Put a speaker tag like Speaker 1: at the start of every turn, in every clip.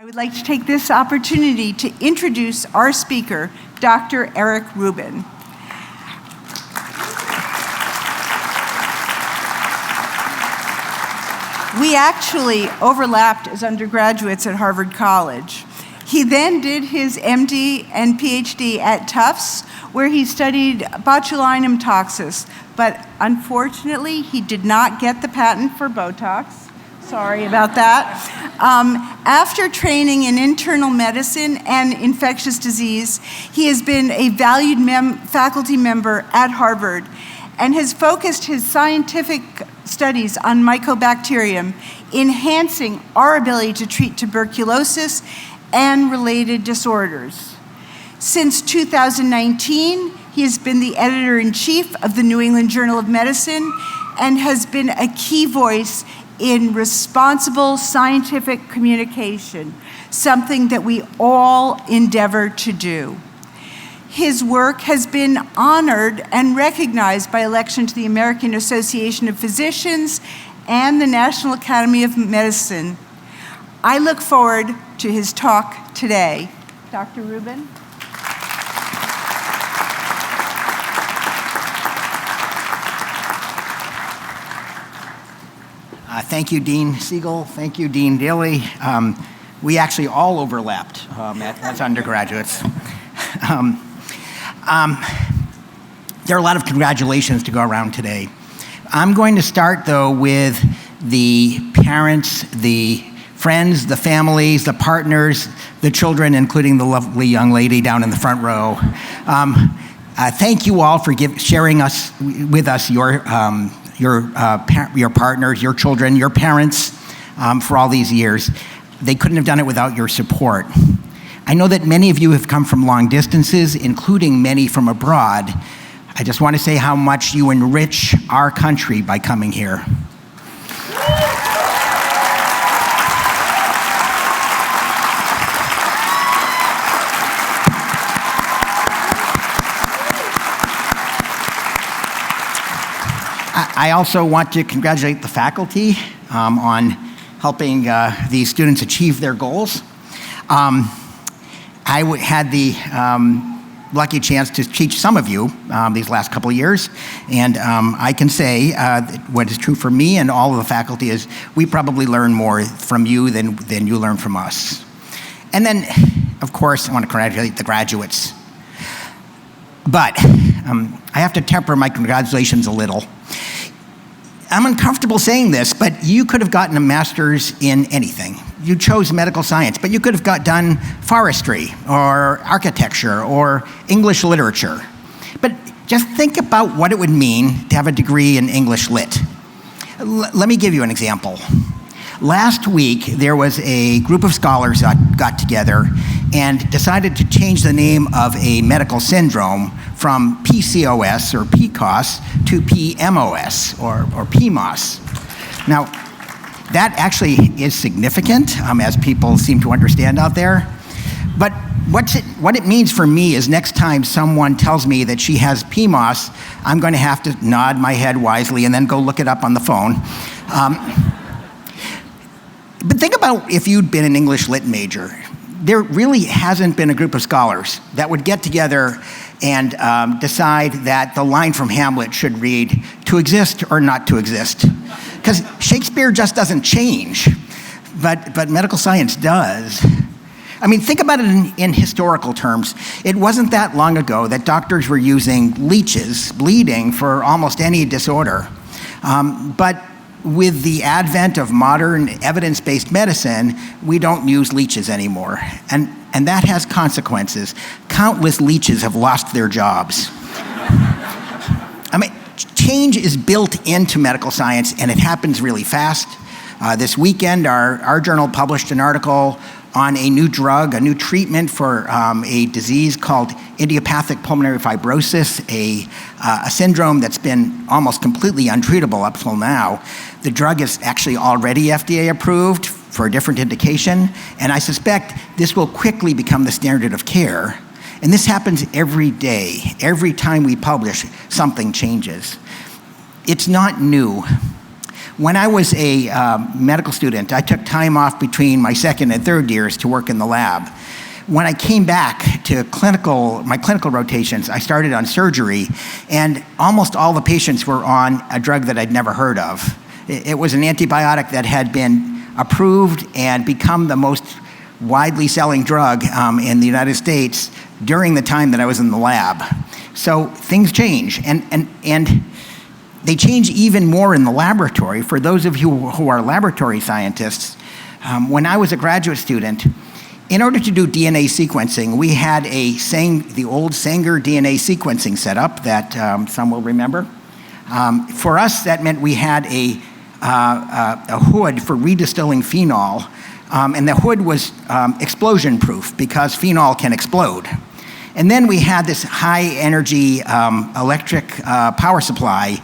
Speaker 1: I would like to take this opportunity to introduce our speaker, Dr. Eric Rubin. We actually overlapped as undergraduates at Harvard College. He then did his MD and PhD at Tufts, where he studied botulinum toxis, but unfortunately, he did not get the patent for Botox. Sorry about that. After training in internal medicine and infectious disease, he has been a valued faculty member at Harvard and has focused his scientific studies on mycobacterium, enhancing our ability to treat tuberculosis and related disorders. Since 2019, he has been the editor-in-chief of the New England Journal of Medicine and has been a key voice in responsible scientific communication, something that we all endeavor to do. His work has been honored and recognized by election to the American Association of Physicians and the National Academy of Medicine. I look forward to his talk today. Dr. Rubin?
Speaker 2: Thank you, Dean Siegel. Thank you, Dean Daly. We actually all overlapped as undergraduates. There are a lot of congratulations to go around today. I'm going to start, though, with the parents, the friends, the families, the partners, the children, including the lovely young lady down in the front row. Thank you all for sharing with us your partners, your children, your parents for all these years. They couldn't have done it without your support. I know that many of you have come from long distances, including many from abroad. I just want to say how much you enrich our country by coming here. I also want to congratulate the faculty on helping these students achieve their goals. I had the lucky chance to teach some of you these last couple of years, and I can say what is true for me and all of the faculty is we probably learn more from you than you learn from us. And then, of course, I want to congratulate the graduates. But I have to temper my congratulations a little. I'm uncomfortable saying this, but you could have gotten a master's in anything. You chose medical science, but you could have done forestry or architecture or English literature. But just think about what it would mean to have a degree in English Lit. Let me give you an example. Last week, there was a group of scholars that got together and decided to change the name of a medical syndrome from PCOS or PCOS to PMOS or PMOS. Now, that actually is significant, as people seem to understand out there. But what it means for me is next time someone tells me that she has PMOS, I'm going to have to nod my head wisely and then go look it up on the phone. But think about if you'd been an English Lit major. There really hasn't been a group of scholars that would get together and decide that the line from Hamlet should read, to exist or not to exist. Because Shakespeare just doesn't change, but medical science does. I mean, think about it in historical terms. It wasn't that long ago that doctors were using leeches, bleeding, for almost any disorder. But with the advent of modern evidence-based medicine, we don't use leeches anymore. And that has consequences. Countless leeches have lost their jobs. I mean, change is built into medical science, and it happens really fast. This weekend, our journal published an article on a new drug, a new treatment for a disease called idiopathic pulmonary fibrosis, a syndrome that's been almost completely untreatable up till now. The drug is actually already FDA approved for a different indication, and I suspect this will quickly become the standard of care. And this happens every day. Every time we publish, something changes. It's not new. When I was a medical student, I took time off between my second and third years to work in the lab. When I came back to my clinical rotations, I started on surgery, and almost all the patients were on a drug that I'd never heard of. It was an antibiotic that had been approved and become the most widely selling drug in the United States during the time that I was in the lab. So things change, and they change even more in the laboratory. For those of you who are laboratory scientists, when I was a graduate student, in order to do DNA sequencing, we had the old Sanger DNA sequencing setup that some will remember. For us, that meant we had a hood for redistilling phenol, and the hood was explosion-proof because phenol can explode. And then we had this high-energy electric power supply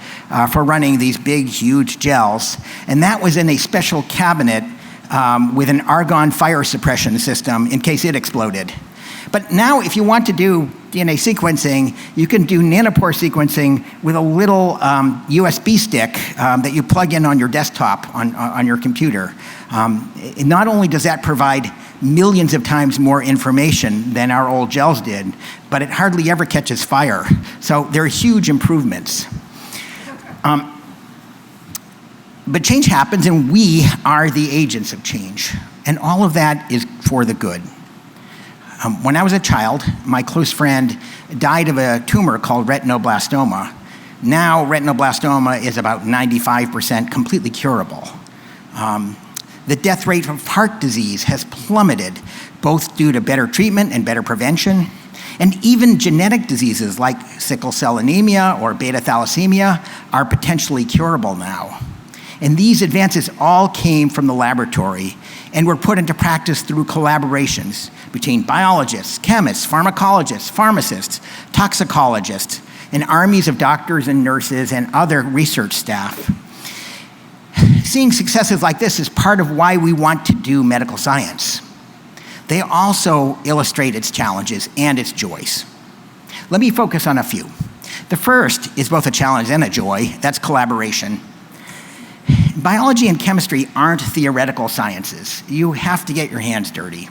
Speaker 2: for running these big, huge gels, and that was in a special cabinet with an argon fire suppression system in case it exploded. But now, if you want to do DNA sequencing, you can do nanopore sequencing with a little USB stick that you plug in on your desktop, on your computer. Not only does that provide millions of times more information than our old gels did, but it hardly ever catches fire. So there are huge improvements. But change happens, and we are the agents of change. And all of that is for the good. When I was a child, my close friend died of a tumor called retinoblastoma. Now, retinoblastoma is about 95% completely curable. The death rate of heart disease has plummeted, both due to better treatment and better prevention. And even genetic diseases like sickle cell anemia or beta thalassemia are potentially curable now. And these advances all came from the laboratory and were put into practice through collaborations between biologists, chemists, pharmacologists, pharmacists, toxicologists, and armies of doctors and nurses and other research staff. Seeing successes like this is part of why we want to do medical science. They also illustrate its challenges and its joys. Let me focus on a few. The first is both a challenge and a joy. That's collaboration. Biology and chemistry aren't theoretical sciences. You have to get your hands dirty.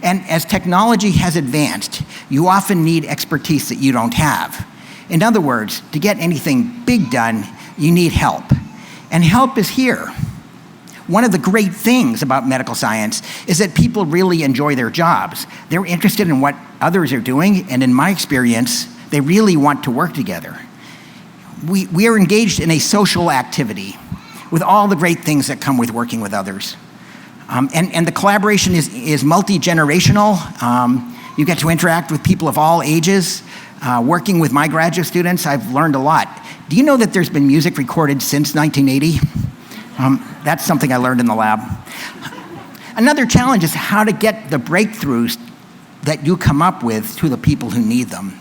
Speaker 2: And as technology has advanced, you often need expertise that you don't have. In other words, to get anything big done, you need help. And help is here. One of the great things about medical science is that people really enjoy their jobs. They're interested in what others are doing, and in my experience, they really want to work together. We are engaged in a social activity with all the great things that come with working with others. And the collaboration is multi-generational. You get to interact with people of all ages. Working with my graduate students, I've learned a lot. Do you know that there's been music recorded since 1980? That's something I learned in the lab. Another challenge is how to get the breakthroughs that you come up with to the people who need them.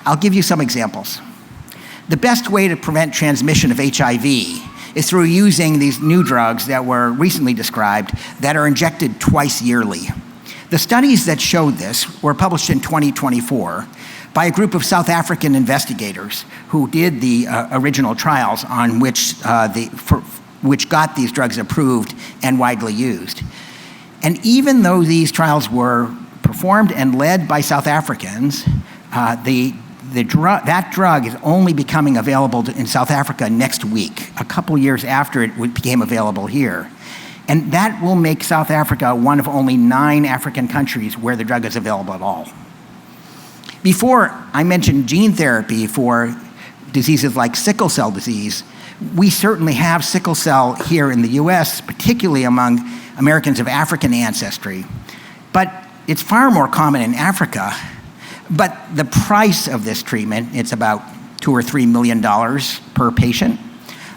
Speaker 2: I'll give you some examples. The best way to prevent transmission of HIV is through using these new drugs that were recently described that are injected twice yearly. The studies that showed this were published in 2024 by a group of South African investigators who did the original trials on which got these drugs approved and widely used. And even though these trials were performed and led by South Africans, that drug is only becoming available in South Africa next week, a couple years after it became available here. And that will make South Africa one of only 9 African countries where the drug is available at all. Before, I mentioned gene therapy for diseases like sickle cell disease. We certainly have sickle cell here in the US, particularly among Americans of African ancestry. But it's far more common in Africa. But the price of this treatment, it's about $2 or $3 million per patient.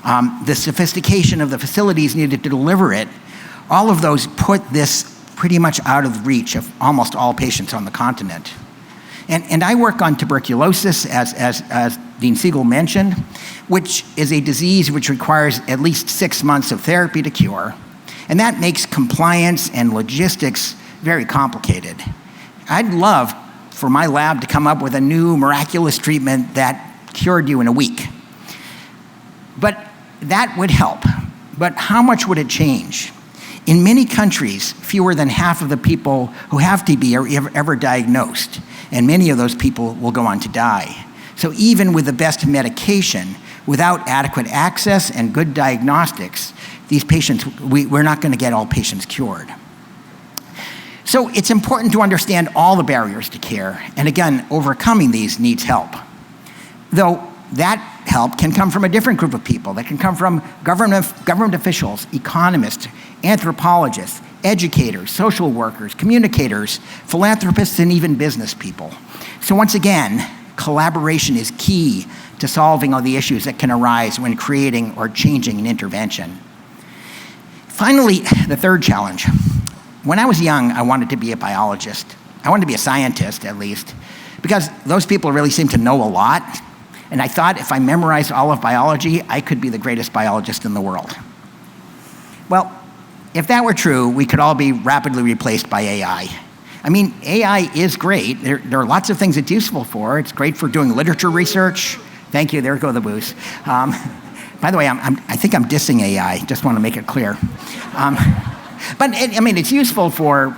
Speaker 2: The sophistication of the facilities needed to deliver it, all of those put this pretty much out of reach of almost all patients on the continent. And I work on tuberculosis, as Dean Siegel mentioned, which is a disease which requires at least 6 months of therapy to cure. And that makes compliance and logistics very complicated. I'd love for my lab to come up with a new miraculous treatment that cured you in a week. But that would help, but how much would it change? In many countries, fewer than half of the people who have TB are ever diagnosed, and many of those people will go on to die. So even with the best medication, without adequate access and good diagnostics, these patients, we're not going to get all patients cured. So it's important to understand all the barriers to care, and again, overcoming these needs help. Though that help can come from a different group of people. That can come from government officials, economists, anthropologists, educators, social workers, communicators, philanthropists, and even business people. So once again, collaboration is key to solving all the issues that can arise when creating or changing an intervention. Finally, the third challenge. When I was young, I wanted to be a biologist. I wanted to be a scientist, at least, because those people really seem to know a lot. And I thought if I memorized all of biology, I could be the greatest biologist in the world. Well, if that were true, we could all be rapidly replaced by AI. I mean, AI is great. There are lots of things it's useful for. It's great for doing literature research. Thank you, there go the boos. By the way, I think I'm dissing AI, just want to make it clear. But it's useful for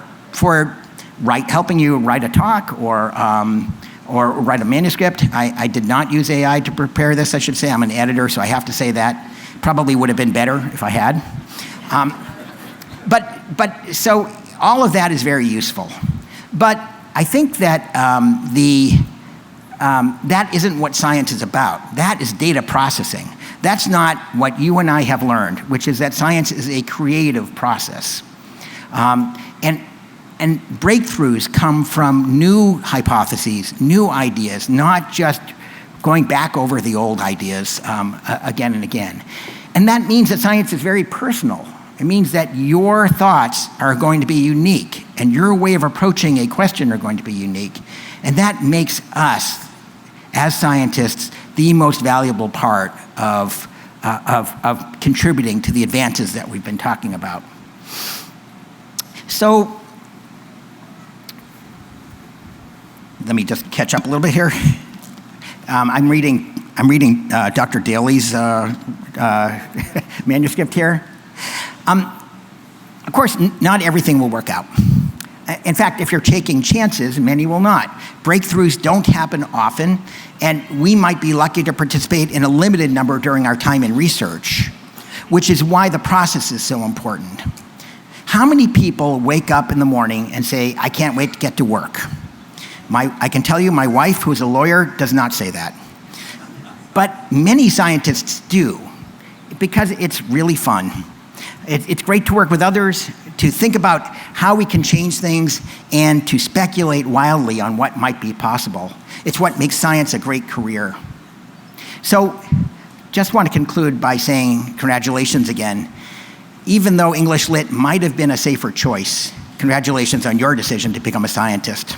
Speaker 2: helping you write a talk or write a manuscript. I did not use AI to prepare this, I should say. I'm an editor, so I have to say that. Probably would have been better if I had. But so all of that is very useful. But I think that that isn't what science is about. That is data processing. That's not what you and I have learned, which is that science is a creative process. And breakthroughs come from new hypotheses, new ideas, not just going back over the old ideas again and again. And that means that science is very personal. It means that your thoughts are going to be unique, and your way of approaching a question are going to be unique. And that makes us, as scientists, the most valuable part of contributing to the advances that we've been talking about. So, let me just catch up a little bit here. I'm reading Dr. Daly's manuscript here. Of course, not everything will work out. In fact, if you're taking chances, many will not. Breakthroughs don't happen often, and we might be lucky to participate in a limited number during our time in research, which is why the process is so important. How many people wake up in the morning and say, I can't wait to get to work? I can tell you my wife, who's a lawyer, does not say that. But many scientists do, because it's really fun. It's great to work with others, to think about how we can change things, and to speculate wildly on what might be possible. It's what makes science a great career. So, just want to conclude by saying congratulations again. Even though English Lit might have been a safer choice, congratulations on your decision to become a scientist.